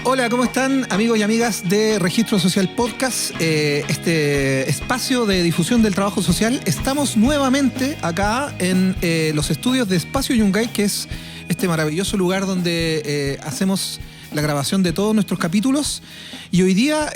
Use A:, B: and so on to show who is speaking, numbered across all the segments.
A: Hola, ¿cómo están amigos y amigas de Registro Social Podcast? Este espacio de difusión del trabajo social. Estamos nuevamente acá en los estudios de Espacio Yungay, que es este maravilloso lugar donde hacemos la grabación de todos nuestros capítulos. Y hoy día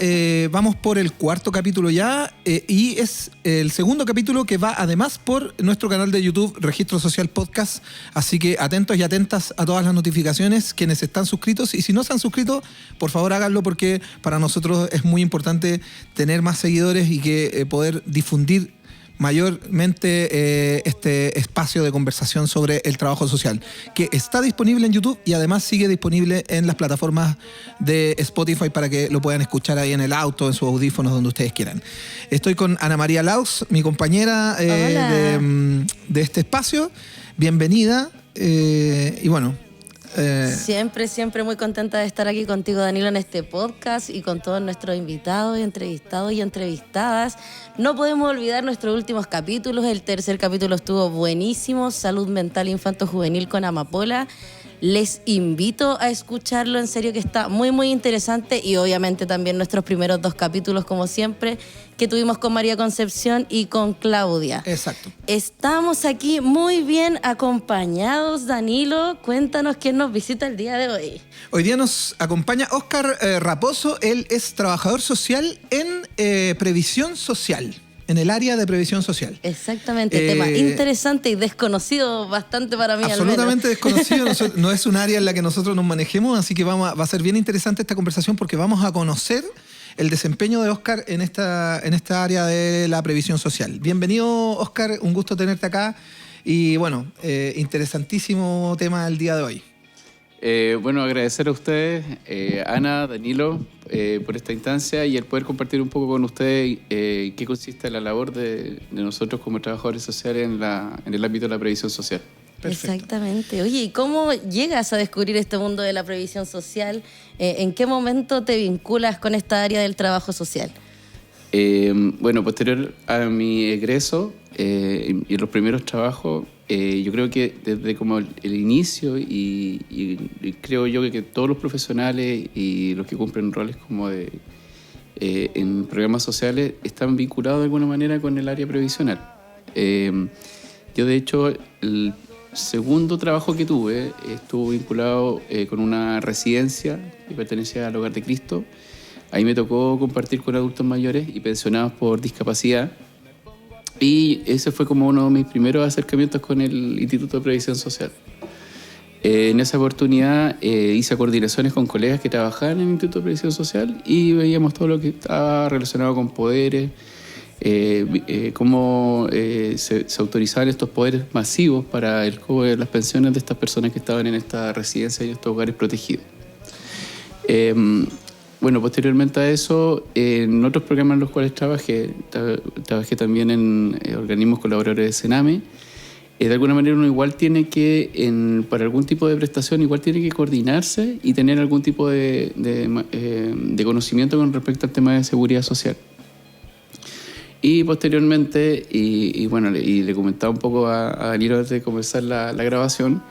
A: vamos por el cuarto capítulo ya, y es el segundo capítulo que va además por nuestro canal de YouTube, Registro Social Podcast. Así que atentos y atentas a todas las notificaciones, quienes están suscritos. Y si no se han suscrito, por favor háganlo, porque para nosotros es muy importante tener más seguidores y que poder difundir mayormente este espacio de conversación sobre el trabajo social, que está disponible en YouTube y además sigue disponible en las plataformas de Spotify para que lo puedan escuchar ahí en el auto, en sus audífonos, donde ustedes quieran. Estoy con Ana María Laus, mi compañera de este espacio. Bienvenida. Y bueno,
B: Siempre muy contenta de estar aquí contigo, Danilo, en este podcast y con todos nuestros invitados, entrevistados y entrevistadas. No podemos olvidar nuestros últimos capítulos. El tercer capítulo estuvo buenísimo, Salud Mental Infanto-Juvenil con Amapola. Les invito a escucharlo, en serio que está muy interesante, y obviamente también nuestros primeros dos capítulos, como siempre, que tuvimos con María Concepción y con Claudia.
A: Exacto.
B: Estamos aquí muy bien acompañados, Danilo. Cuéntanos quién nos visita el día de hoy.
A: Hoy día nos acompaña Óscar Raposo. Él es trabajador social en previsión social, en el área de previsión social.
B: Exactamente, tema interesante y desconocido bastante para mí.
A: Absolutamente desconocido, no es un área en la que nosotros nos manejemos, así que va a ser bien interesante esta conversación, porque vamos a conocer el desempeño de Óscar en esta área de la previsión social. Bienvenido, Óscar, un gusto tenerte acá, y bueno, interesantísimo tema el día de hoy.
C: Bueno, agradecer a ustedes, Ana, Danilo, por esta instancia y el poder compartir un poco con ustedes qué consiste la labor de nosotros como trabajadores sociales en el ámbito de la previsión social.
A: Perfecto.
B: Exactamente. Oye, ¿y cómo llegas a descubrir este mundo de la previsión social? ¿En qué momento te vinculas con esta área del trabajo social?
C: Bueno, posterior a mi egreso y los primeros trabajos, yo creo que desde como el inicio y creo yo que todos los profesionales y los que cumplen roles como en programas sociales están vinculados de alguna manera con el área previsional. Yo, de hecho, el segundo trabajo que tuve estuvo vinculado con una residencia que pertenecía al Hogar de Cristo. Ahí me tocó compartir con adultos mayores y pensionados por discapacidad. Y ese fue como uno de mis primeros acercamientos con el Instituto de Previsión Social. En esa oportunidad hice coordinaciones con colegas que trabajaban en el Instituto de Previsión Social y veíamos todo lo que estaba relacionado con poderes, cómo se autorizaban estos poderes masivos para el cobro de las pensiones de estas personas que estaban en esta residencia y en estos hogares protegidos. Bueno, posteriormente a eso, en otros programas en los cuales trabajé también en organismos colaboradores de Sename. De alguna manera uno igual tiene que, para algún tipo de prestación, igual tiene que coordinarse y tener algún tipo de conocimiento con respecto al tema de seguridad social. Y posteriormente, y le comentaba un poco a Danilo antes de comenzar la grabación,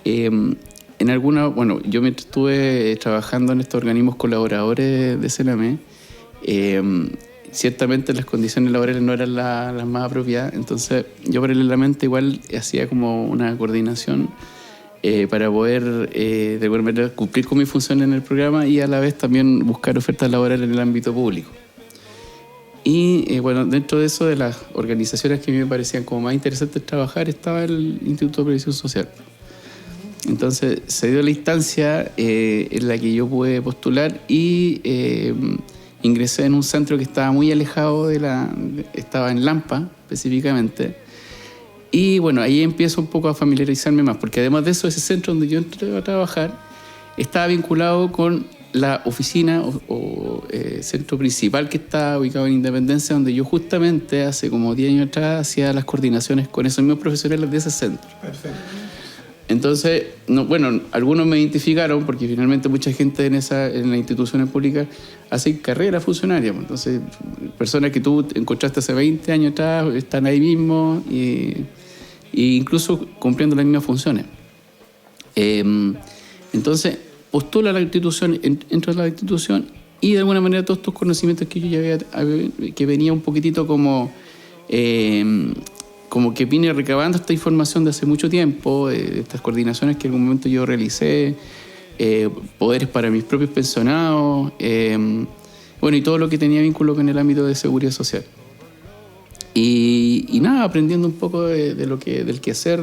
C: yo mientras estuve trabajando en estos organismos colaboradores de Sename, ciertamente las condiciones laborales no eran las más apropiadas, entonces yo paralelamente igual hacía como una coordinación para poder de alguna manera cumplir con mi función en el programa y a la vez también buscar ofertas laborales en el ámbito público. Y dentro de eso, de las organizaciones que a mí me parecían como más interesantes trabajar, estaba el Instituto de Previsión Social. Entonces se dio la instancia en la que yo pude postular y ingresé en un centro que estaba muy alejado estaba en Lampa específicamente. Y bueno, ahí empiezo un poco a familiarizarme más, porque además de eso, ese centro donde yo entré a trabajar estaba vinculado con la oficina o centro principal que está ubicado en Independencia, donde yo justamente hace como 10 años atrás hacía las coordinaciones con esos mismos profesionales de ese centro.
A: Perfecto.
C: Entonces, algunos me identificaron porque finalmente mucha gente en las instituciones públicas hace carrera funcionaria. Entonces, personas que tú encontraste hace 20 años atrás están ahí mismo y incluso cumpliendo las mismas funciones. Entonces, postula a la institución, entra a la institución y de alguna manera todos estos conocimientos que yo ya que venía un poquitito como que vine recabando esta información de hace mucho tiempo, estas coordinaciones que en algún momento yo realicé, poderes para mis propios pensionados, bueno, y todo lo que tenía vínculo con el ámbito de seguridad social. Y nada, aprendiendo un poco del quehacer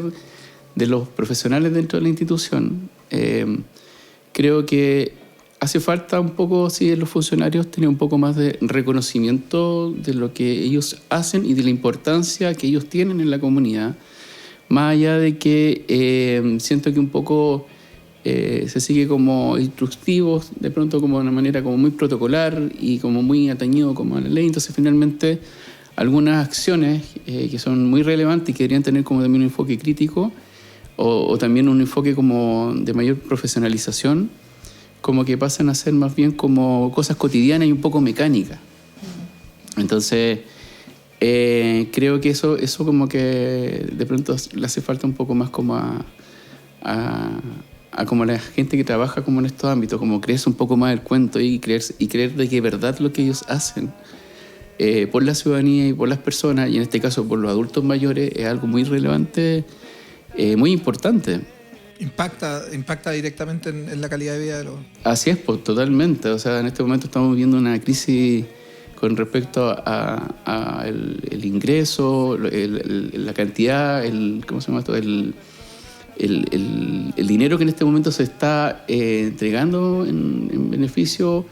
C: de los profesionales dentro de la institución, creo que hace falta un poco, sí, los funcionarios tener un poco más de reconocimiento de lo que ellos hacen y de la importancia que ellos tienen en la comunidad, más allá de que siento que un poco se sigue como instructivos, de pronto como de una manera como muy protocolar y como muy atañido como a la ley. Entonces finalmente algunas acciones que son muy relevantes y que deberían tener como también un enfoque crítico o también un enfoque como de mayor profesionalización, como que pasan a ser más bien como cosas cotidianas y un poco mecánicas. Entonces creo que eso como que de pronto le hace falta un poco más como a como la gente que trabaja como en estos ámbitos, como creerse un poco más el cuento y creer de que verdad lo que ellos hacen por la ciudadanía y por las personas, y en este caso por los adultos mayores, es algo muy relevante, muy importante.
A: Impacta directamente en la calidad de vida de los...
C: Así es, pues, totalmente. O sea, en este momento estamos viviendo una crisis con respecto a el ingreso, la cantidad, ¿cómo se llama esto? El dinero que en este momento se está entregando en beneficio,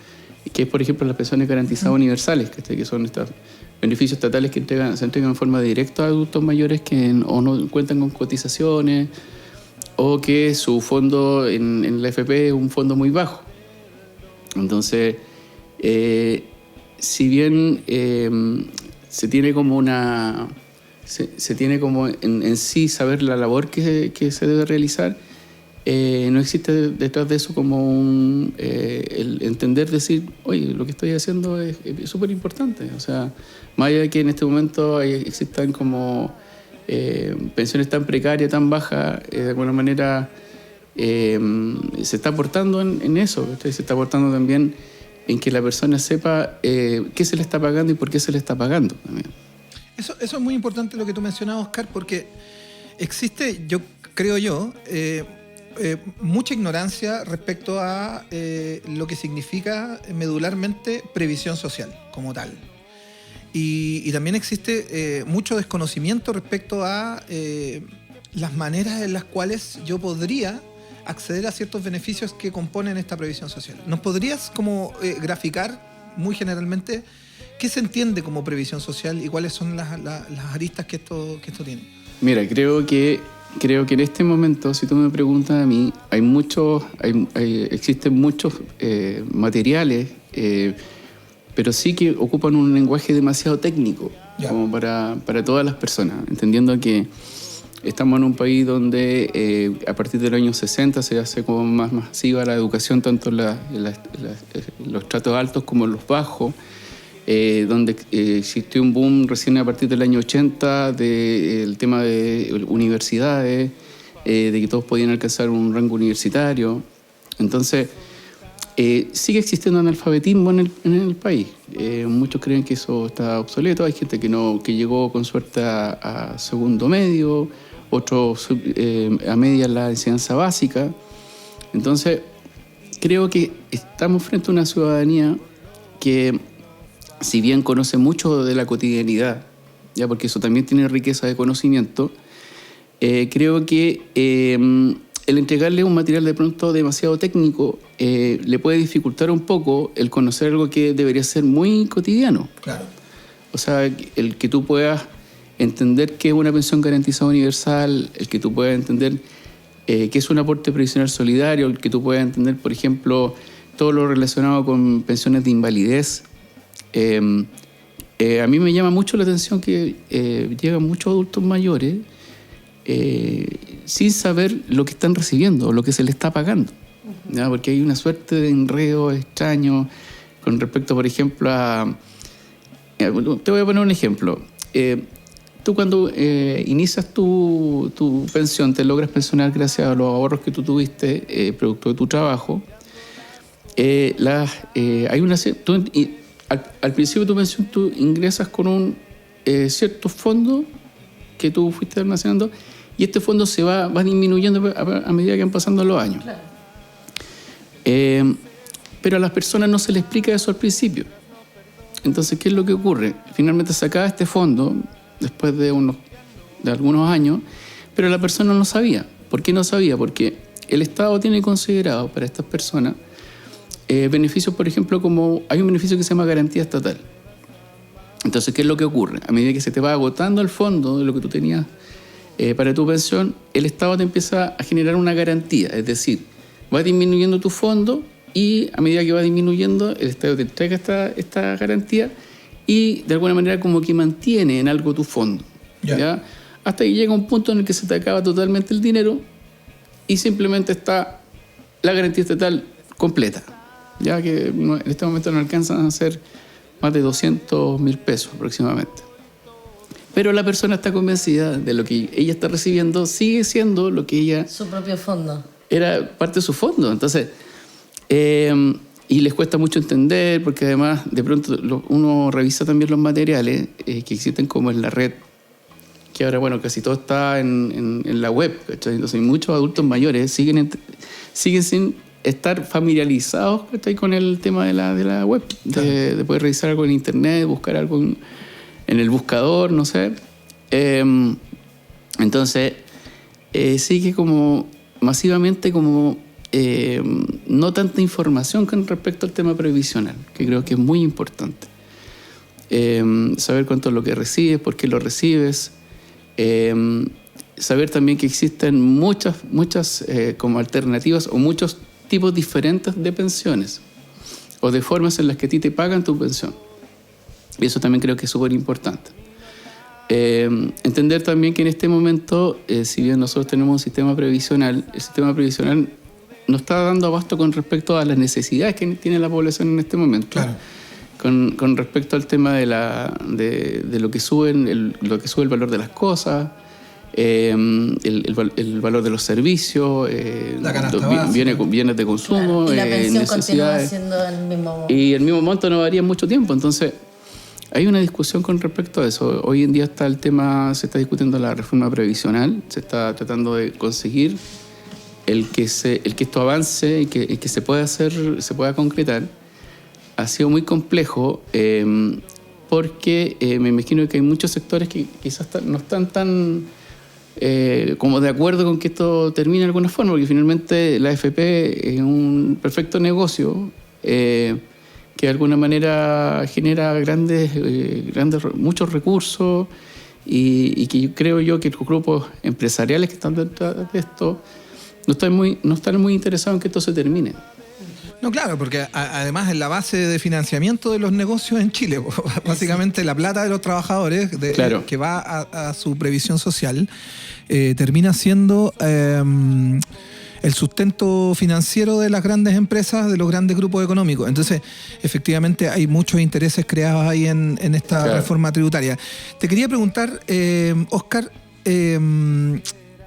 C: que es, por ejemplo, las pensiones garantizadas universales, que son estos beneficios estatales que se entregan en forma directa a adultos mayores que o no cuentan con cotizaciones, o que su fondo en la AFP es un fondo muy bajo. Entonces, si bien se tiene como en sí saber la labor que se debe realizar, no existe detrás de eso como el entender, decir, oye, lo que estoy haciendo es súper importante. O sea, más allá de que en este momento existan como pensiones tan precarias, tan bajas, de alguna manera se está aportando en eso. Se está aportando también en que la persona sepa qué se le está pagando y por qué se le está pagando también.
A: Eso es muy importante lo que tú mencionabas, Oscar, porque existe, creo yo, mucha ignorancia respecto a lo que significa medularmente previsión social como tal. Y también existe mucho desconocimiento respecto a las maneras en las cuales yo podría acceder a ciertos beneficios que componen esta previsión social. ¿Nos podrías como graficar muy generalmente qué se entiende como previsión social y cuáles son las aristas que esto tiene?
C: Mira, creo que en este momento, si tú me preguntas a mí, existen muchos materiales, pero sí que ocupan un lenguaje demasiado técnico, como para todas las personas, entendiendo que estamos en un país donde a partir del año 60 se hace como más masiva la educación, tanto en los tratos altos como en los bajos, donde existió un boom recién a partir del año 80 del tema de universidades, de que todos podían alcanzar un rango universitario. Entonces, sigue existiendo analfabetismo en el país. Muchos creen que eso está obsoleto. Hay gente que llegó con suerte a segundo medio, otros a media la enseñanza básica. Entonces, creo que estamos frente a una ciudadanía que, si bien conoce mucho de la cotidianidad, ya porque eso también tiene riqueza de conocimiento, creo que el entregarle un material de pronto demasiado técnico le puede dificultar un poco el conocer algo que debería ser muy cotidiano.
A: Claro.
C: O sea, el que tú puedas entender qué es una pensión garantizada universal, el que tú puedas entender qué es un aporte previsional solidario, el que tú puedas entender, por ejemplo, todo lo relacionado con pensiones de invalidez. A mí me llama mucho la atención que llegan muchos adultos mayores sin saber lo que están recibiendo o lo que se les está pagando, ¿ya? Porque hay una suerte de enredo extraño con respecto, por ejemplo, te voy a poner un ejemplo. Tú cuando inicias tu pensión, te logras pensionar gracias a los ahorros que tú tuviste producto de tu trabajo. hay una... Al principio de tu pensión tú ingresas con un cierto fondo que tú fuiste almacenando y este fondo se va disminuyendo a medida que van pasando los años.
B: Claro.
C: Pero a las personas no se les explica eso al principio. Entonces, ¿qué es lo que ocurre? Finalmente se acaba este fondo después de algunos años, pero la persona no sabía. ¿Por qué no sabía? Porque el Estado tiene considerado para estas personas beneficios, por ejemplo, como hay un beneficio que se llama garantía estatal. Entonces, ¿qué es lo que ocurre? A medida que se te va agotando el fondo de lo que tú tenías para tu pensión, el Estado te empieza a generar una garantía, es decir, va disminuyendo tu fondo y a medida que va disminuyendo, el Estado te entrega esta garantía y de alguna manera como que mantiene en algo tu fondo. ¿Ya? Hasta que llega un punto en el que se te acaba totalmente el dinero y simplemente está la garantía estatal completa, ya que en este momento no alcanzan a ser más de 200.000 pesos aproximadamente. Pero la persona está convencida de lo que ella está recibiendo sigue siendo lo que ella...
B: Su propio fondo.
C: Era parte de su fondo. Entonces, y les cuesta mucho entender porque además de pronto uno revisa también los materiales que existen como en la red, que ahora, bueno, casi todo está en la web, ¿cachai? Entonces muchos adultos mayores siguen sin estar familiarizados, ¿cachai? Con el tema de la web, de poder revisar algo en internet, buscar algo en el buscador, no sé. Entonces, sigue como masivamente como no tanta información con respecto al tema previsional, que creo que es muy importante. Saber cuánto es lo que recibes, por qué lo recibes. Saber también que existen muchas como alternativas o muchos tipos diferentes de pensiones o de formas en las que a ti te pagan tu pensión. Y eso también creo que es súper importante. Entender también que en este momento, si bien nosotros tenemos un sistema previsional, el sistema previsional no está dando abasto con respecto a las necesidades que tiene la población en este momento.
A: Claro.
C: Con respecto al tema de lo que sube el valor de las cosas, el valor de los servicios, bienes de consumo,
B: claro. Y la pensión continúa
C: necesidades.
B: siendo el mismo.
C: Y el mismo monto no varía en mucho tiempo. Entonces, hay una discusión con respecto a eso. Hoy en día se está discutiendo la reforma previsional, se está tratando de conseguir el que esto avance y que se pueda concretar. Ha sido muy complejo porque me imagino que hay muchos sectores que quizás no están tan como de acuerdo con que esto termine de alguna forma, porque finalmente la AFP es un perfecto negocio que de alguna manera genera muchos recursos y que creo yo que los grupos empresariales que están detrás de esto no están muy interesados en que esto se termine.
A: No, claro, porque además es la base de financiamiento de los negocios en Chile. Básicamente la plata de los trabajadores
C: claro.
A: que va a su previsión social termina siendo el sustento financiero de las grandes empresas, de los grandes grupos económicos. Entonces, efectivamente, hay muchos intereses creados ahí en esta
C: claro.
A: reforma tributaria. Te quería preguntar, Óscar,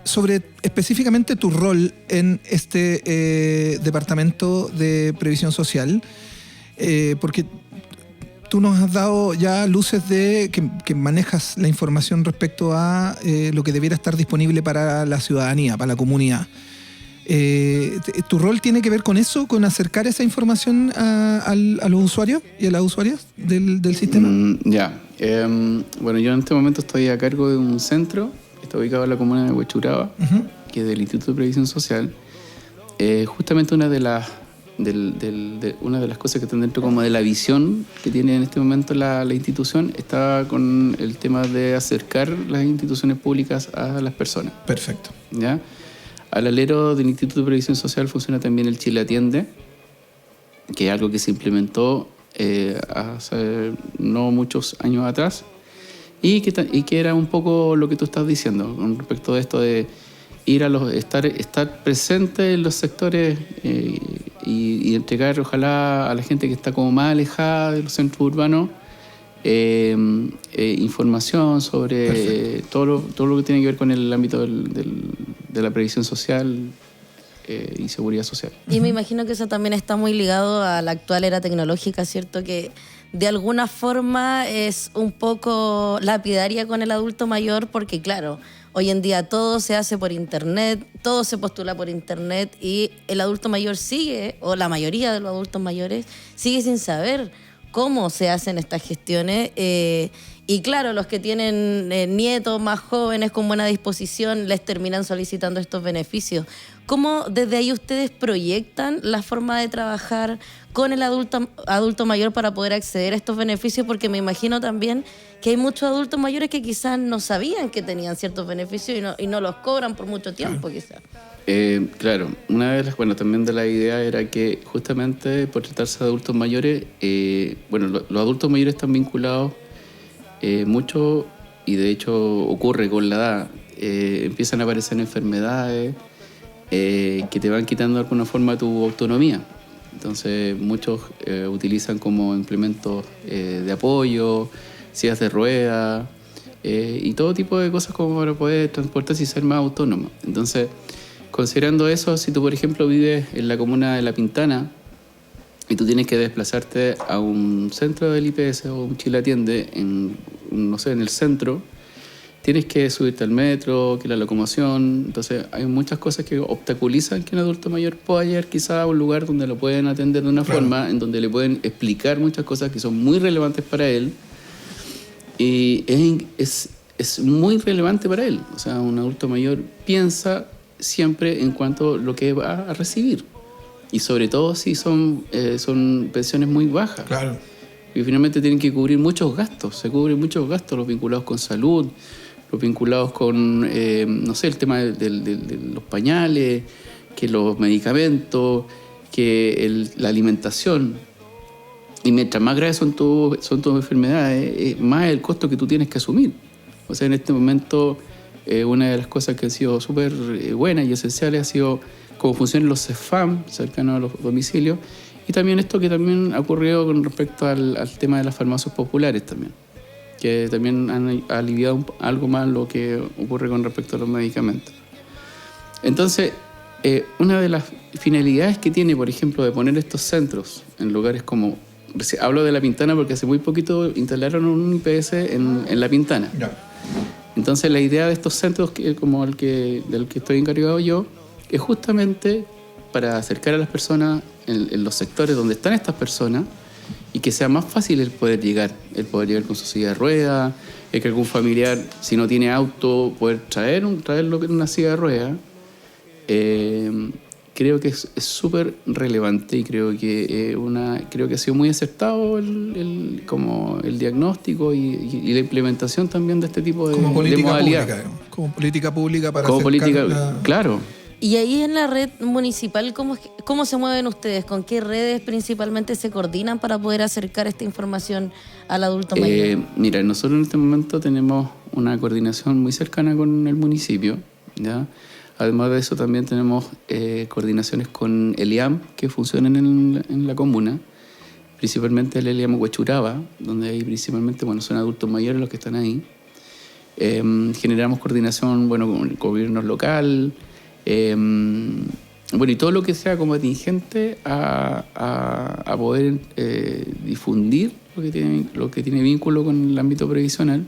A: sobre específicamente tu rol en este departamento de previsión social, porque tú nos has dado ya luces de que manejas la información respecto a lo que debiera estar disponible para la ciudadanía, para la comunidad. ¿Tu rol tiene que ver con eso, con acercar esa información a los usuarios y a las usuarias del sistema?
C: Bueno, yo en este momento estoy a cargo de un centro que está ubicado en la comuna de Huechuraba, que es del Instituto de Previsión Social. Justamente una de las cosas que están dentro como de la visión que tiene en este momento la institución está con el tema de acercar las instituciones públicas a las personas.
A: Perfecto.
C: ¿Ya? Al alero del Instituto de Previsión Social funciona también el Chile Atiende, que es algo que se implementó hace no muchos años atrás y que era un poco lo que tú estás diciendo con respecto a esto de ir a estar presente en los sectores y entregar ojalá a la gente que está como más alejada de los centros urbanos información sobre todo lo que tiene que ver con el ámbito de la previsión social y seguridad social.
B: Y me imagino que eso también está muy ligado a la actual era tecnológica, ¿cierto? Que de alguna forma es un poco lapidaria con el adulto mayor porque, claro, hoy en día todo se hace por internet, todo se postula por internet y el adulto mayor sigue, o la mayoría de los adultos mayores, sigue sin saber cómo se hacen estas gestiones. Y claro, los que tienen nietos más jóvenes con buena disposición les terminan solicitando estos beneficios. ¿Cómo desde ahí ustedes proyectan la forma de trabajar con el adulto mayor para poder acceder a estos beneficios? Porque me imagino también que hay muchos adultos mayores que quizás no sabían que tenían ciertos beneficios y no los cobran por mucho tiempo, quizás.
C: Claro, una de las, también de la idea era que justamente por tratarse de adultos mayores, los adultos mayores están vinculados mucho, y de hecho ocurre con la edad, empiezan a aparecer enfermedades que te van quitando de alguna forma tu autonomía. Entonces muchos utilizan como implementos de apoyo, sillas de ruedas y todo tipo de cosas como para poder transportarse y ser más autónomo. Entonces, considerando eso, si tú por ejemplo vives en la comuna de La Pintana y tú tienes que desplazarte a un centro del IPS o un Chile Atiende en el centro, tienes que subirte al metro, que la locomoción. Entonces hay muchas cosas que obstaculizan que un adulto mayor pueda llegar quizá a un lugar donde lo pueden atender de una forma, en donde le pueden explicar muchas cosas que son muy relevantes para él. Y es muy relevante para él. O sea, un adulto mayor piensa siempre en cuanto a lo que va a recibir. Y sobre todo si son pensiones muy bajas. Claro. Y finalmente tienen que cubrir muchos gastos. Se cubren muchos gastos, los vinculados con salud, los vinculados con, el tema de los pañales, que los medicamentos, que la alimentación. Y mientras más graves son tus enfermedades, más el costo que tú tienes que asumir. O sea, en este momento, una de las cosas que ha sido súper buenas y esenciales ha sido cómo funcionan los CEFAM cercanos a los domicilios, y también esto que también ha ocurrido con respecto al tema de las farmacias populares también, que también han aliviado algo más lo que ocurre con respecto a los medicamentos. Entonces, una de las finalidades que tiene, por ejemplo, de poner estos centros en lugares como... Hablo de La Pintana porque hace muy poquito instalaron un IPS en La Pintana. Yeah. Entonces, la idea de estos centros, como del que estoy encargado yo, es justamente para acercar a las personas en los sectores donde están estas personas y que sea más fácil el poder llegar con su silla de ruedas, que algún familiar, si no tiene auto, poder traerlo en una silla de ruedas. Creo que es súper relevante y creo que ha sido muy acertado el diagnóstico y la implementación también de este tipo de modalidad.
A: Como política pública para
C: Claro.
B: Y ahí en la red municipal, ¿cómo se mueven ustedes? ¿Con qué redes principalmente se coordinan para poder acercar esta información al adulto mayor?
C: Mira, nosotros en este momento tenemos una coordinación muy cercana con el municipio, ¿ya? Además de eso también tenemos coordinaciones con el IAM que funcionan en la comuna, principalmente el IAM Huechuraba, donde hay principalmente son adultos mayores los que están ahí. Generamos coordinación con el gobierno local, y todo lo que sea como contingente a poder difundir lo que tiene vínculo con el ámbito previsional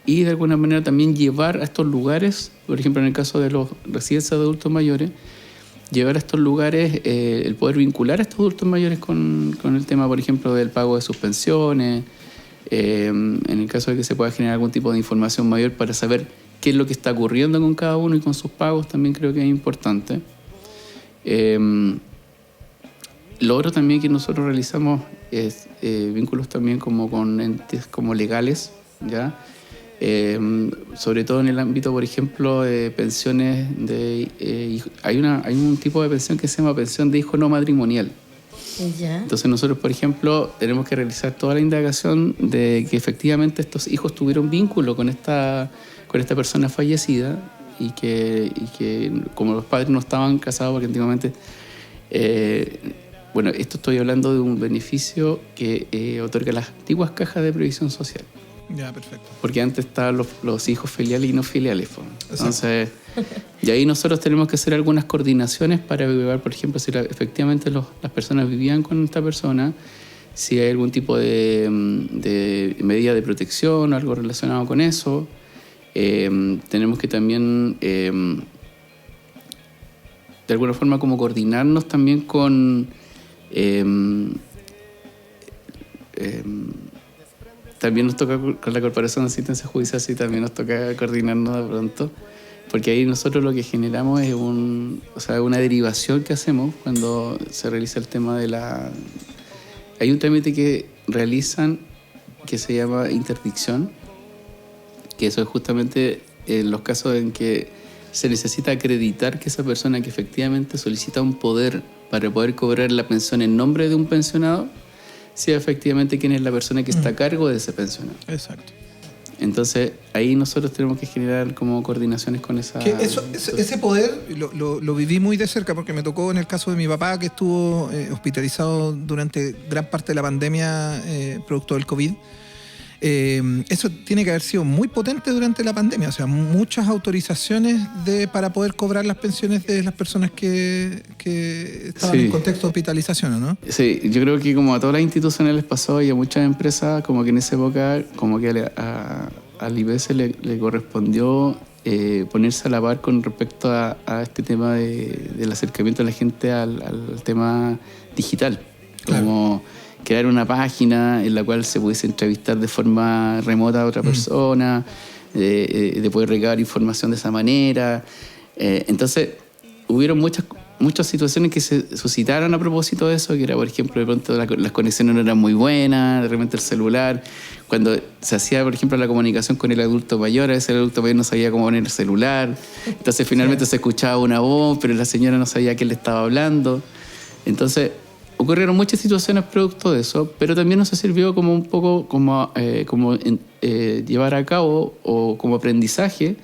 C: y de alguna manera también llevar a estos lugares, por ejemplo en el caso de los residencias de adultos mayores, llevar a estos lugares el poder vincular a estos adultos mayores con el tema, por ejemplo, del pago de sus pensiones, en el caso de que se pueda generar algún tipo de información mayor para saber qué es lo que está ocurriendo con cada uno y con sus pagos, también creo que es importante. Lo otro también que nosotros realizamos es vínculos también como con entes como legales, ¿ya? Sobre todo en el ámbito, por ejemplo, de pensiones hay un tipo de pensión que se llama pensión de hijo no matrimonial.
B: ¿Ya?
C: Entonces nosotros, por ejemplo, tenemos que realizar toda la indagación de que efectivamente estos hijos tuvieron vínculo con esta persona fallecida y que como los padres no estaban casados, porque antiguamente esto estoy hablando de un beneficio que otorga las antiguas cajas de previsión social.
A: Ya, perfecto.
C: Porque antes estaban los hijos filiales y no filiales. Entonces, Y ahí nosotros tenemos que hacer algunas coordinaciones para evaluar, por ejemplo, si efectivamente las personas vivían con esta persona, si hay algún tipo de medida de protección o algo relacionado con eso. Tenemos que también, de alguna forma, como coordinarnos también con... también nos toca con la Corporación de Asistencia Judicial, sí, también nos toca coordinarnos de pronto, porque ahí nosotros lo que generamos es una derivación que hacemos cuando se realiza el tema de la... Hay un trámite que realizan que se llama interdicción, que eso es justamente en los casos en que se necesita acreditar que esa persona que efectivamente solicita un poder para poder cobrar la pensión en nombre de un pensionado, sea efectivamente quién es la persona que está a cargo de ese pensionado.
A: Exacto.
C: Entonces, ahí nosotros tenemos que generar como coordinaciones con esa...
A: Ese poder lo viví muy de cerca porque me tocó en el caso de mi papá, que estuvo hospitalizado durante gran parte de la pandemia producto del COVID. Eso tiene que haber sido muy potente durante la pandemia, o sea, muchas autorizaciones para poder cobrar las pensiones de las personas que estaban en contexto de hospitalización, ¿no?
C: Sí, yo creo que como a todas las instituciones les pasó y a muchas empresas, como que en esa época, como que al IPS le correspondió ponerse a la par con respecto a este tema del acercamiento de la gente al tema digital.
A: Claro.
C: Como crear una página en la cual se pudiese entrevistar de forma remota a otra persona, de poder recabar información de esa manera. Entonces, hubieron muchas situaciones que se suscitaron a propósito de eso, que era, por ejemplo, de pronto las conexiones no eran muy buenas, de repente el celular. Cuando se hacía, por ejemplo, la comunicación con el adulto mayor, a veces el adulto mayor no sabía cómo poner el celular. Entonces, finalmente se escuchaba una voz, pero la señora no sabía a quién le estaba hablando. Entonces, ocurrieron muchas situaciones producto de eso, pero también nos sirvió como un poco llevar a cabo o como aprendizaje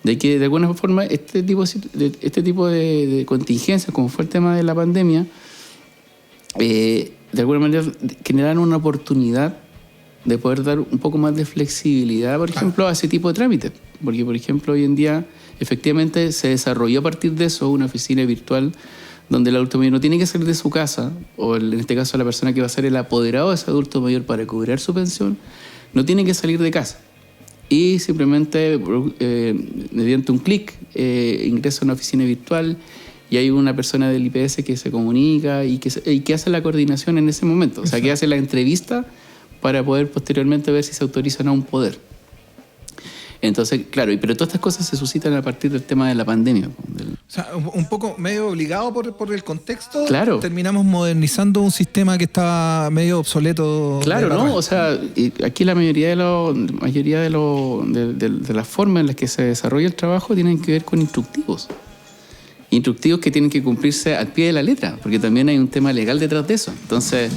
C: de que de alguna forma este tipo de contingencias, como fue el tema de la pandemia, de alguna manera generaron una oportunidad de poder dar un poco más de flexibilidad, por ejemplo, a ese tipo de trámites. Porque, por ejemplo, hoy en día efectivamente se desarrolló a partir de eso una oficina virtual donde el adulto mayor no tiene que salir de su casa, o en este caso la persona que va a ser el apoderado de ese adulto mayor para cobrar su pensión, no tiene que salir de casa. Y simplemente, mediante un clic, ingresa a una oficina virtual y hay una persona del IPS que se comunica y que hace la coordinación en ese momento. O sea, que hace la entrevista para poder posteriormente ver si se autoriza o no un poder. Entonces, claro, pero todas estas cosas se suscitan a partir del tema de la pandemia.
A: O sea, un poco medio obligado por el contexto.
C: Claro.
A: Terminamos modernizando un sistema que estaba medio obsoleto.
C: Claro, ¿no? O sea, aquí la mayoría de las formas en las que se desarrolla el trabajo tienen que ver con instructivos. Instructivos que tienen que cumplirse al pie de la letra, porque también hay un tema legal detrás de eso. Entonces,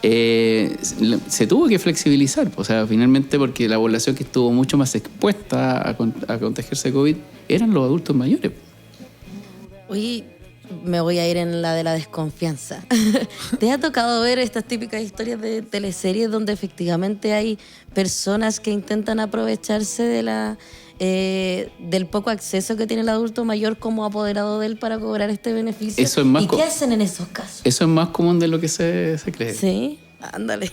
C: se tuvo que flexibilizar, o sea, finalmente, porque la población que estuvo mucho más expuesta a contagiarse de COVID eran los adultos mayores.
B: Oye, me voy a ir en la de la desconfianza. ¿Te ha tocado ver estas típicas historias de teleseries donde efectivamente hay personas que intentan aprovecharse del poco acceso que tiene el adulto mayor como apoderado de él para cobrar este beneficio?
C: Eso es más
B: ¿Y qué hacen en esos casos?
C: Eso es más común de lo que se cree.
B: Sí, ándale.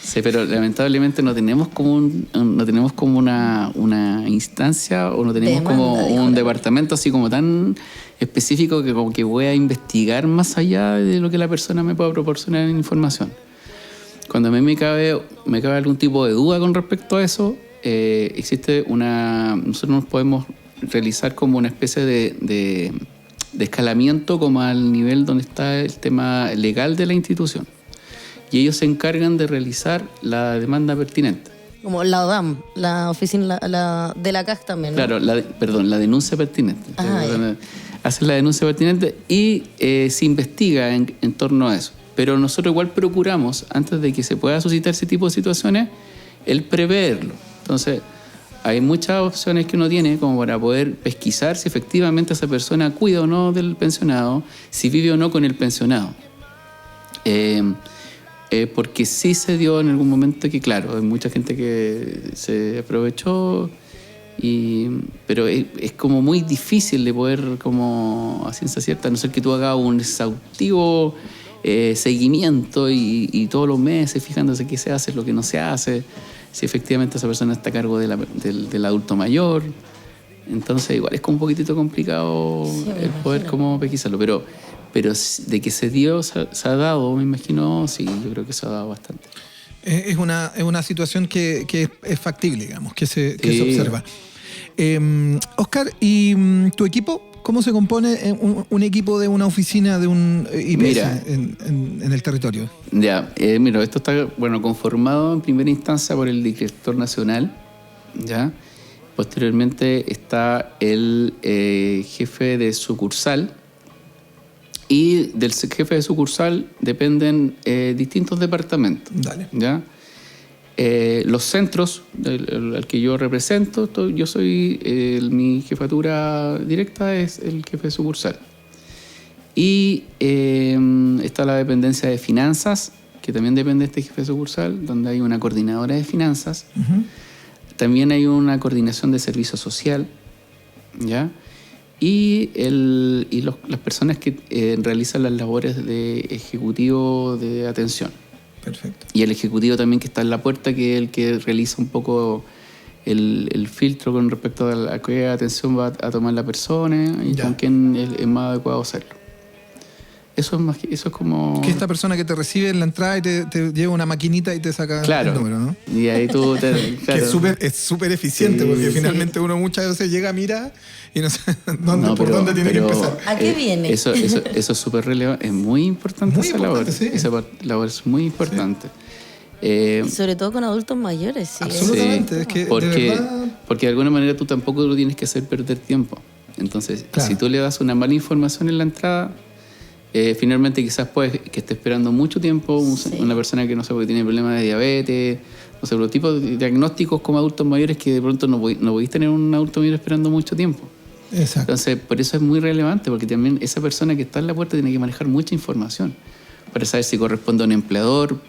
C: Sí, pero lamentablemente no tenemos como una instancia o no tenemos como un departamento así como tan específico que como que voy a investigar más allá de lo que la persona me pueda proporcionar en información. Cuando a mí me cabe algún tipo de duda con respecto a eso, existe nosotros nos podemos realizar como una especie de escalamiento como al nivel donde está el tema legal de la institución. Y ellos se encargan de realizar la demanda pertinente.
B: Como la ODAM, la oficina de la CAC también, ¿no?
C: Claro, la denuncia pertinente. Hacen la denuncia pertinente y se investiga en torno a eso. Pero nosotros igual procuramos, antes de que se pueda suscitar ese tipo de situaciones, el preverlo. Entonces, hay muchas opciones que uno tiene como para poder pesquisar si efectivamente esa persona cuida o no del pensionado, si vive o no con el pensionado. Porque sí se dio en algún momento que, claro, hay mucha gente que se aprovechó Pero es como muy difícil de poder, como a ciencia cierta, a no ser que tú hagas un exhaustivo seguimiento y todos los meses fijándose qué se hace, lo que no se hace, si efectivamente esa persona está a cargo del adulto mayor. Entonces igual es como un poquitito complicado el poder como pesquisarlo, pero de que se dio, se ha dado, me imagino, sí, yo creo que se ha dado bastante.
A: Es una situación que es factible, digamos, que se observa. Oscar, ¿y tu equipo? ¿Cómo se compone un equipo de una oficina de un IPS en el territorio?
C: Ya, mira, esto está conformado en primera instancia por el director nacional, ¿ya? Posteriormente está el jefe de sucursal, y del jefe de sucursal dependen distintos departamentos.
A: Dale.
C: ¿Ya? Los centros al que yo represento, yo soy, mi jefatura directa es el jefe de sucursal. Y está la dependencia de finanzas, que también depende de este jefe de sucursal, donde hay una coordinadora de finanzas. Uh-huh. También hay una coordinación de servicio social, ¿ya? Y las personas que realizan las labores de ejecutivo de atención.
A: Perfecto.
C: Y el ejecutivo también que está en la puerta, que es el que realiza un poco el filtro con respecto a qué atención va a tomar la persona y con quién es más adecuado hacerlo. Eso es como...
A: Que esta persona que te recibe en la entrada y te lleva una maquinita y te saca el número, ¿no?
C: Y ahí tú... Claro.
A: Que es súper eficiente, sí, porque finalmente uno muchas veces llega, mira y no sabe por dónde tiene que empezar.
B: ¿A qué viene?
C: Eso es súper relevante. Es muy importante esa labor.
A: Sí.
C: Esa labor es muy importante. Sí.
B: Sobre todo con adultos mayores, sí.
A: Absolutamente.
C: Sí,
A: es que
C: porque de alguna manera tú tampoco lo tienes que hacer perder tiempo. Entonces, si tú le das una mala información en la entrada... finalmente quizás puedes que esté esperando mucho tiempo una persona que no sé, porque tiene problemas de diabetes, no sé, los tipos de diagnósticos como adultos mayores que de pronto no podéis tener un adulto mayor esperando mucho tiempo.
A: Exacto.
C: Entonces, por eso es muy relevante, porque también esa persona que está en la puerta tiene que manejar mucha información para saber si corresponde a un empleador.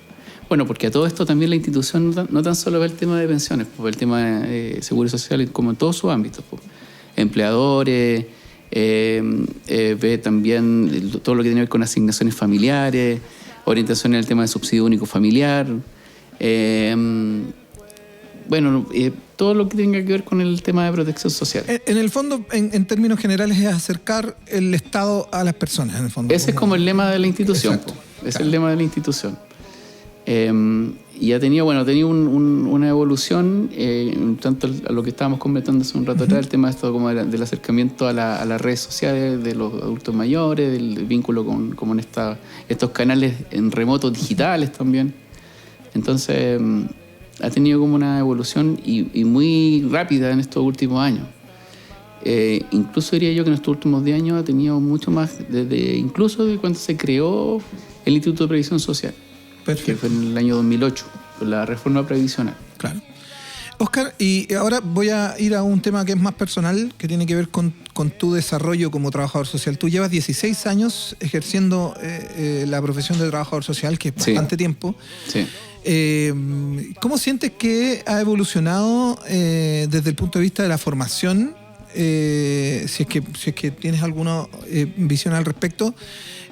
C: Bueno, porque a todo esto también la institución no tan solo ve el tema de pensiones, pues, el tema de seguro social como en todos sus ámbitos, pues. Empleadores... ve también todo lo que tiene que ver con asignaciones familiares, orientación en el tema de subsidio único familiar, todo lo que tenga que ver con el tema de protección social.
A: En el fondo, en términos generales, es acercar el Estado a las personas, en el fondo.
C: Ese es como el lema de la institución. Es el lema de la institución. Y ha tenido una evolución, tanto a lo que estábamos comentando hace un rato atrás, el tema de esto como del acercamiento a las redes sociales de los adultos mayores, del vínculo con estos canales en remotos digitales también. Entonces, ha tenido como una evolución y muy rápida en estos últimos años. Incluso diría yo que en estos últimos 10 años ha tenido mucho más, incluso de cuando se creó el Instituto de Previsión Social. Perfecto. Que fue en el año 2008, con la reforma previsional.
A: Claro. Oscar, y ahora voy a ir a un tema que es más personal, que tiene que ver con tu desarrollo como trabajador social. Tú llevas 16 años ejerciendo la profesión de trabajador social, que es bastante tiempo.
C: Sí.
A: ¿Cómo sientes que ha evolucionado desde el punto de vista de la formación? Si es que tienes alguna visión al respecto,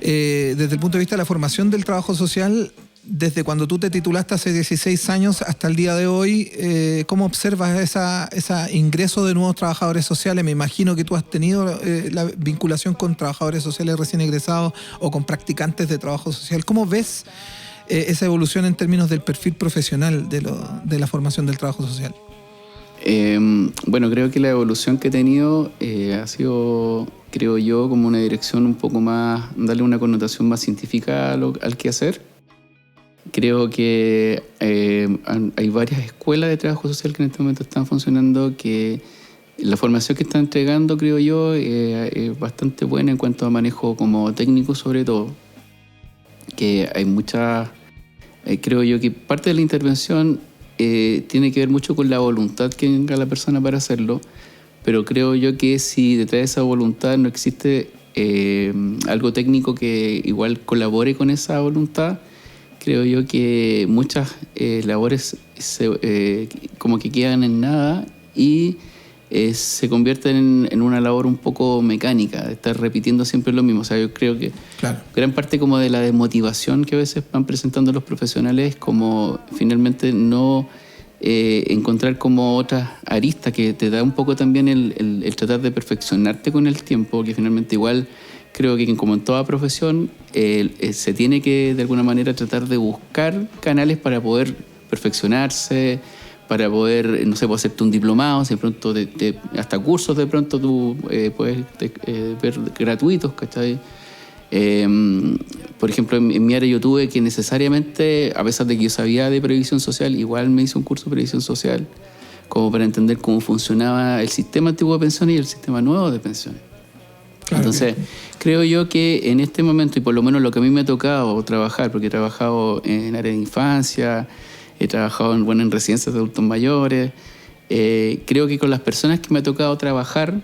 A: desde el punto de vista de la formación del trabajo social, desde cuando tú te titulaste hace 16 años hasta el día de hoy, ¿cómo observas ese ingreso de nuevos trabajadores sociales? Me imagino que tú has tenido la vinculación con trabajadores sociales recién egresados o con practicantes de trabajo social. ¿Cómo ves esa evolución en términos del perfil profesional de la formación del trabajo social?
C: Creo que la evolución que he tenido ha sido, creo yo, como una dirección un poco más, darle una connotación más científica al quehacer. Creo que hay varias escuelas de trabajo social que en este momento están funcionando, que la formación que están entregando, creo yo, es bastante buena en cuanto a manejo como técnico, sobre todo. Que hay muchas, creo yo que parte de la intervención tiene que ver mucho con la voluntad que tenga la persona para hacerlo, pero creo yo que si detrás de esa voluntad no existe algo técnico que igual colabore con esa voluntad, creo yo que muchas labores como que quedan en nada y se convierte en una labor un poco mecánica, de estar repitiendo siempre lo mismo. O sea, yo creo que gran parte como de la desmotivación que a veces van presentando los profesionales es como finalmente no encontrar como otras aristas que te da un poco también el tratar de perfeccionarte con el tiempo, que finalmente igual creo que como en toda profesión se tiene que de alguna manera tratar de buscar canales para poder perfeccionarse, para poder, no sé, hacerte un diplomado, de pronto hasta cursos de pronto tú puedes ver gratuitos, ¿cachai? Por ejemplo, en mi área yo tuve que necesariamente, a pesar de que yo sabía de previsión social, igual me hice un curso de previsión social como para entender cómo funcionaba el sistema antiguo de pensiones y el sistema nuevo de pensiones. Claro. Entonces, creo yo que en este momento, y por lo menos lo que a mí me ha tocado trabajar, porque he trabajado en área de infancia, he trabajado en residencias de adultos mayores, creo que con las personas que me ha tocado trabajar,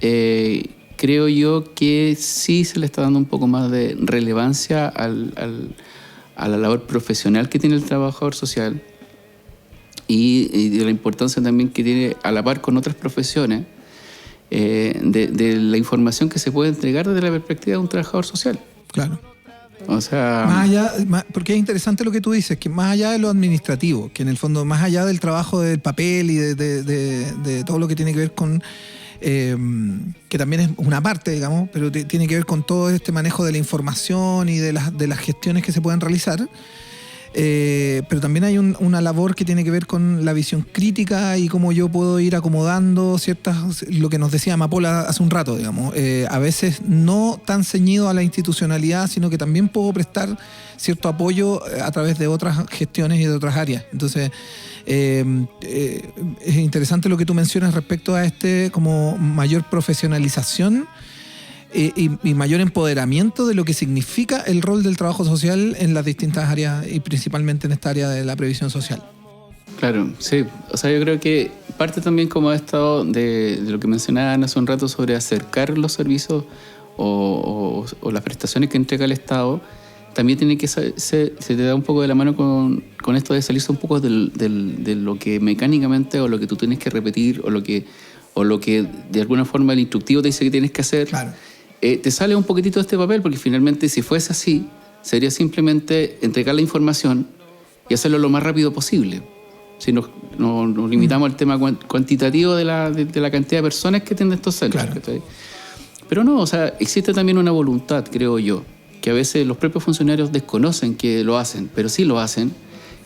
C: creo yo que sí se le está dando un poco más de relevancia a la labor profesional que tiene el trabajador social y de la importancia también que tiene a la par con otras profesiones de la información que se puede entregar desde la perspectiva de un trabajador social.
A: Claro.
C: O sea,
A: más allá, porque es interesante lo que tú dices, que más allá de lo administrativo, que en el fondo más allá del trabajo del papel y de todo lo que tiene que ver con que también es una parte, digamos, pero tiene que ver con todo este manejo de la información y de las gestiones que se pueden realizar. Pero también hay una labor que tiene que ver con la visión crítica y cómo yo puedo ir acomodando lo que nos decía Amapola hace un rato, digamos, a veces no tan ceñido a la institucionalidad, sino que también puedo prestar cierto apoyo a través de otras gestiones y de otras áreas. Entonces, es interesante lo que tú mencionas respecto a como mayor profesionalización y mayor empoderamiento de lo que significa el rol del trabajo social en las distintas áreas y principalmente en esta área de la previsión social.
C: Claro, sí. O sea, yo creo que parte también como esto de lo que mencionaban hace un rato sobre acercar los servicios o las prestaciones que entrega el Estado, también tiene que se te da un poco de la mano con esto de salirse un poco de lo que mecánicamente o lo que tú tienes que repetir o lo que de alguna forma el instructivo te dice que tienes que hacer. Claro. Te sale un poquitito de este papel porque finalmente si fuese así sería simplemente entregar la información y hacerlo lo más rápido posible. Si nos limitamos al tema cuantitativo de la cantidad de personas que tienen estos centros. Claro. Pero no, o sea, existe también una voluntad, creo yo, que a veces los propios funcionarios desconocen que lo hacen, pero sí lo hacen,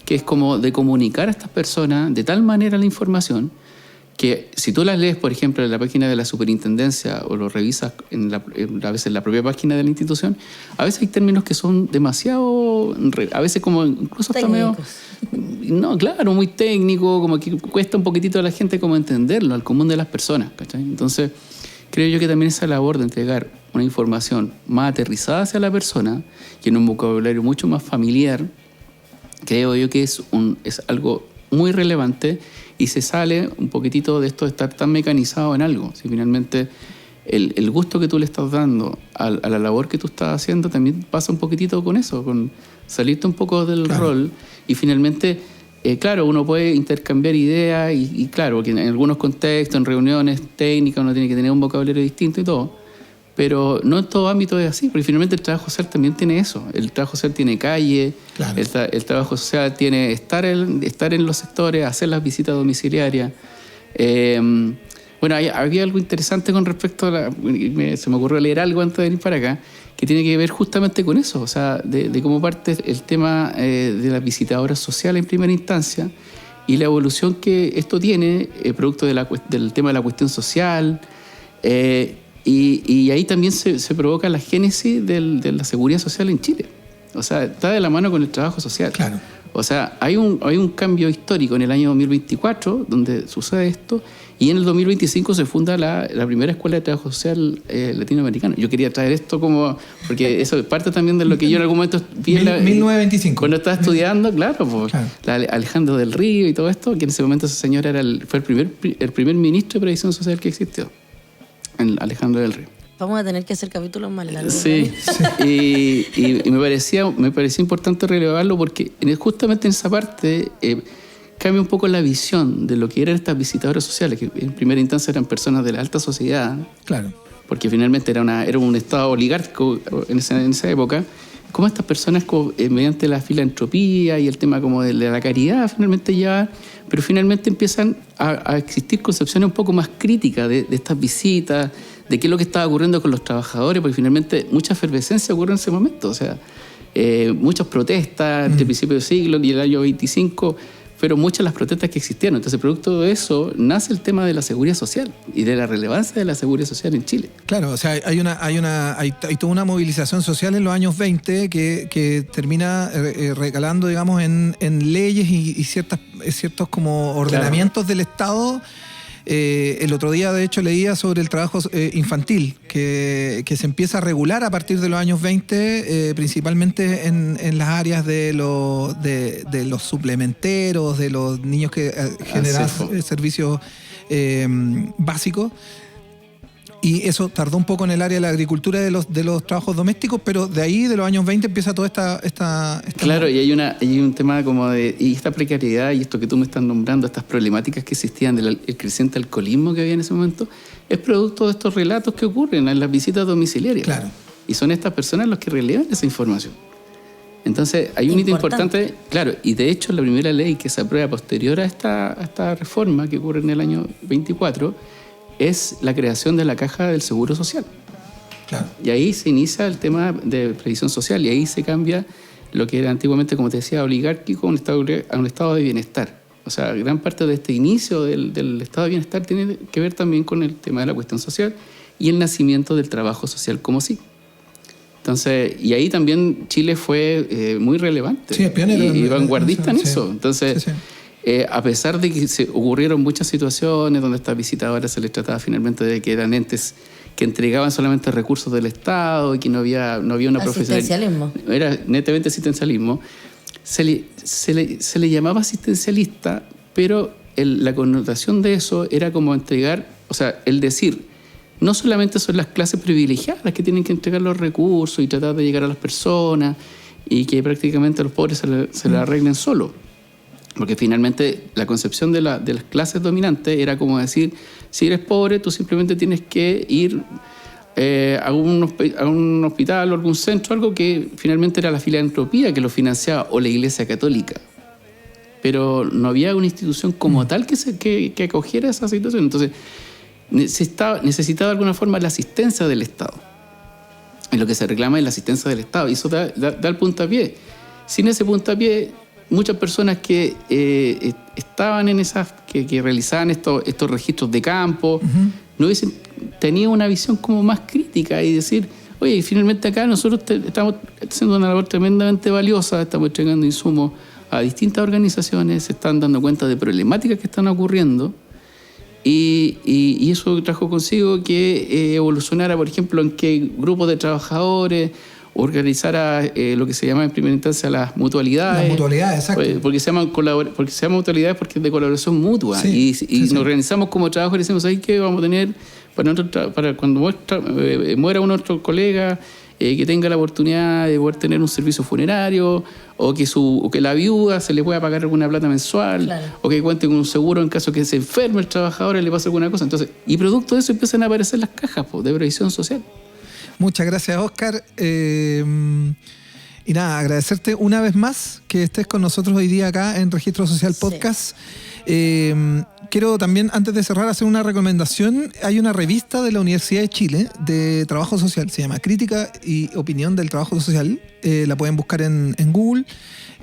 C: que es como de comunicar a estas personas de tal manera la información que si tú las lees, por ejemplo, en la página de la superintendencia o lo revisas a veces en la propia página de la institución, a veces hay términos que son demasiado, a veces como incluso hasta medio, no, claro, muy técnico, como que cuesta un poquitito a la gente como entenderlo, al común de las personas, ¿cachai? Entonces, creo yo que también esa labor de entregar una información más aterrizada hacia la persona y en un vocabulario mucho más familiar, creo yo que es algo muy relevante y se sale un poquitito de esto de estar tan mecanizado en algo. Si finalmente el gusto que tú le estás dando a la labor que tú estás haciendo también pasa un poquitito con eso, con salirte un poco del rol y finalmente, claro, uno puede intercambiar ideas y claro, que en algunos contextos, en reuniones técnicas uno tiene que tener un vocabulario distinto y todo, pero no en todo ámbito es así, porque finalmente el trabajo social también tiene eso. El trabajo social tiene calle, claro. El trabajo social tiene estar en los sectores, hacer las visitas domiciliarias. Bueno, había algo interesante con respecto a se me ocurrió leer algo antes de venir para acá, que tiene que ver justamente con eso, o sea, de cómo parte el tema de las visitadoras sociales en primera instancia y la evolución que esto tiene, producto del tema de la cuestión social, y ahí también se provoca la génesis de la seguridad social en Chile. O sea, está de la mano con el trabajo social. Claro. O sea, hay un cambio histórico en el año 2024 donde sucede esto y en el 2025 se funda la primera escuela de trabajo social latinoamericana. Yo quería traer esto porque eso es parte también de lo que yo en algún momento vi en
A: 1925.
C: Cuando estaba estudiando, claro. Alejandro del Río y todo esto, que en ese momento ese señor fue el primer ministro de Previsión Social que existió. Alejandro del Río.
B: Vamos a tener que hacer capítulos más largos.
C: Sí. Y me parecía importante relevarlo porque justamente en esa parte cambia un poco la visión de lo que eran estas visitadoras sociales, que en primera instancia eran personas de la alta sociedad,
A: Claro.
C: porque finalmente era un estado oligárquico en esa época, como estas personas mediante la filantropía y el tema como de la caridad finalmente ya, pero finalmente empiezan a existir concepciones un poco más críticas de estas visitas, de qué es lo que estaba ocurriendo con los trabajadores, porque finalmente mucha efervescencia ocurre en ese momento, o sea, muchas protestas entre principios del siglo y el año 25, fueron muchas las protestas que existieron. Entonces, producto de eso, nace el tema de la seguridad social y de la relevancia de la seguridad social en Chile.
A: Claro, o sea, hay toda una movilización social en los años 20 que termina recalando, digamos, en leyes y ciertos como ordenamientos del Estado. El otro día, de hecho, leía sobre el trabajo infantil, que se empieza a regular a partir de los años 20, principalmente en las áreas de los suplementeros, de los niños que generan servicios básicos. Y eso tardó un poco en el área de la agricultura y de los trabajos domésticos, pero de ahí, de los años 20, empieza toda esta
C: Claro, y hay un tema como de... Y esta precariedad y esto que tú me estás nombrando, estas problemáticas que existían del creciente alcoholismo que había en ese momento, es producto de estos relatos que ocurren en las visitas domiciliarias.
A: Claro.
C: Y son estas personas los que relevan esa información. Entonces, hay un hito importante, claro, y de hecho la primera ley que se aprueba posterior a esta reforma que ocurre en el año 24 es la creación de la Caja del Seguro Social.
A: Claro.
C: Y ahí se inicia el tema de previsión social y ahí se cambia lo que era antiguamente, como te decía, oligárquico a un estado de bienestar. O sea, gran parte de este inicio del estado de bienestar tiene que ver también con el tema de la cuestión social y el nacimiento del trabajo social como sí. Entonces, y ahí también Chile fue muy relevante,
A: sí, pionero
C: y vanguardista en
A: sí.
C: eso. Entonces, a pesar de que se ocurrieron muchas situaciones donde estas visitadoras se les trataba finalmente de que eran entes que entregaban solamente recursos del Estado y que no había una
B: asistencialismo.
C: Era netamente asistencialismo. Se le llamaba asistencialista, pero la connotación de eso era como entregar, o sea, el decir, no solamente son las clases privilegiadas las que tienen que entregar los recursos y tratar de llegar a las personas y que prácticamente los pobres se le arreglen solos. Porque finalmente la concepción de las clases dominantes era como decir, si eres pobre, tú simplemente tienes que ir a un hospital o algún centro, algo que finalmente era la filantropía que lo financiaba o la Iglesia Católica. Pero no había una institución como tal que acogiera esa situación. Entonces, necesitaba de alguna forma la asistencia del Estado. Y lo que se reclama es la asistencia del Estado. Y eso da el puntapié. Sin ese puntapié, muchas personas que estaban en esas, que realizaban estos registros de campo, no hubiesen tenido una visión como más crítica y decir, oye, finalmente acá nosotros estamos haciendo una labor tremendamente valiosa, estamos entregando insumos a distintas organizaciones, se están dando cuenta de problemáticas que están ocurriendo y eso trajo consigo que evolucionara, por ejemplo, en qué grupos de trabajadores organizara lo que se llama en primera instancia las mutualidades. Las mutualidades, exacto. Porque se llaman mutualidades porque es de colaboración mutua. Sí, y nos organizamos como trabajos y decimos, ¿sabes qué? Vamos a tener para cuando muera uno de nuestros colegas, que tenga la oportunidad de poder tener un servicio funerario o que la viuda se le pueda pagar alguna plata mensual, claro, o que cuente con un seguro en caso que se enferme el trabajador y le pase alguna cosa. Entonces, y producto de eso empiezan a aparecer las cajas de previsión social.
A: Muchas gracias, Óscar. Y nada, agradecerte una vez más que estés con nosotros hoy día acá en Registro Social Podcast. Sí. Quiero también, antes de cerrar, hacer una recomendación. Hay una revista de la Universidad de Chile de Trabajo Social, se llama Crítica y Opinión del Trabajo Social. La pueden buscar en Google.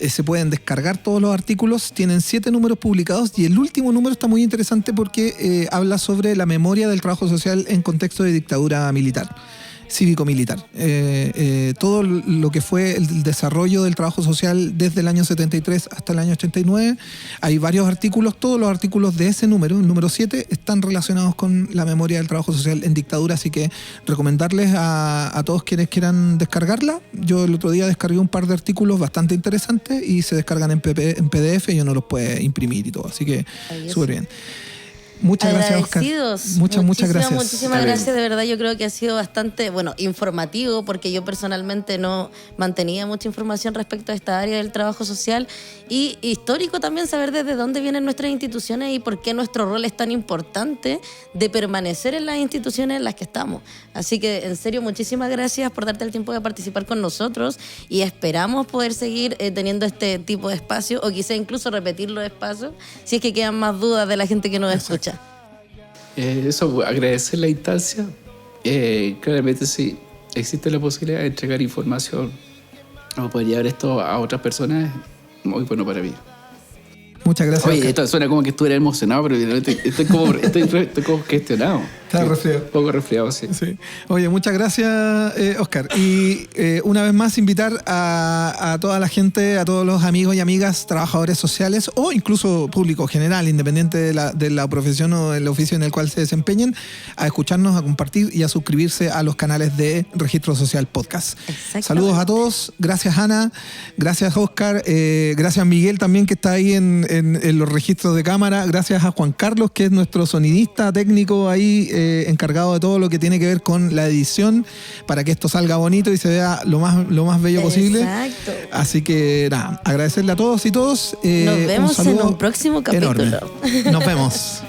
A: Se pueden descargar todos los artículos. Tienen 7 números publicados y el último número está muy interesante porque habla sobre la memoria del trabajo social en contexto de dictadura militar, cívico-militar. Todo lo que fue el desarrollo del trabajo social desde el año 73 hasta el año 89. Hay varios artículos, todos los artículos de ese número, el número 7, están relacionados con la memoria del trabajo social en dictadura, así que recomendarles a todos quienes quieran descargarla. Yo el otro día descargué un par de artículos bastante interesantes y se descargan en PDF y uno los puede imprimir y todo, así que súper bien. Muchas gracias, Oscar.
B: Agradecidos.
A: Muchas gracias.
B: Muchísimas gracias, de verdad. Yo creo que ha sido bastante, informativo, porque yo personalmente no mantenía mucha información respecto a esta área del trabajo social, y histórico también saber desde dónde vienen nuestras instituciones y por qué nuestro rol es tan importante de permanecer en las instituciones en las que estamos. Así que, en serio, muchísimas gracias por darte el tiempo de participar con nosotros, y esperamos poder seguir teniendo este tipo de espacio, o quizá incluso repetir los espacios si es que quedan más dudas de la gente que nos escucha.
C: Agradecer la instancia. Claramente sí, existe la posibilidad de entregar información o poder llevar esto a otras personas, muy bueno para mí.
A: Muchas gracias.
C: Oye, esto suena como que estuviera emocionado, pero estoy como gestionado.
A: Está resfriado.
C: Un poco resfriado, sí.
A: Oye, muchas gracias, Oscar. Y una vez más invitar a toda la gente, a todos los amigos y amigas, trabajadores sociales o incluso público general, independiente de la profesión o del oficio en el cual se desempeñen, a escucharnos, a compartir y a suscribirse a los canales de Registro Social Podcast. Saludos a todos. Gracias, Ana. Gracias, Oscar. Gracias, Miguel, también, que está ahí en los registros de cámara. Gracias a Juan Carlos, que es nuestro sonidista técnico ahí, encargado de todo lo que tiene que ver con la edición, para que esto salga bonito y se vea lo más bello posible.
B: Exacto.
A: Así que nada, agradecerle a todos y todos.
B: Nos vemos en un próximo capítulo.
A: Enorme. Nos vemos.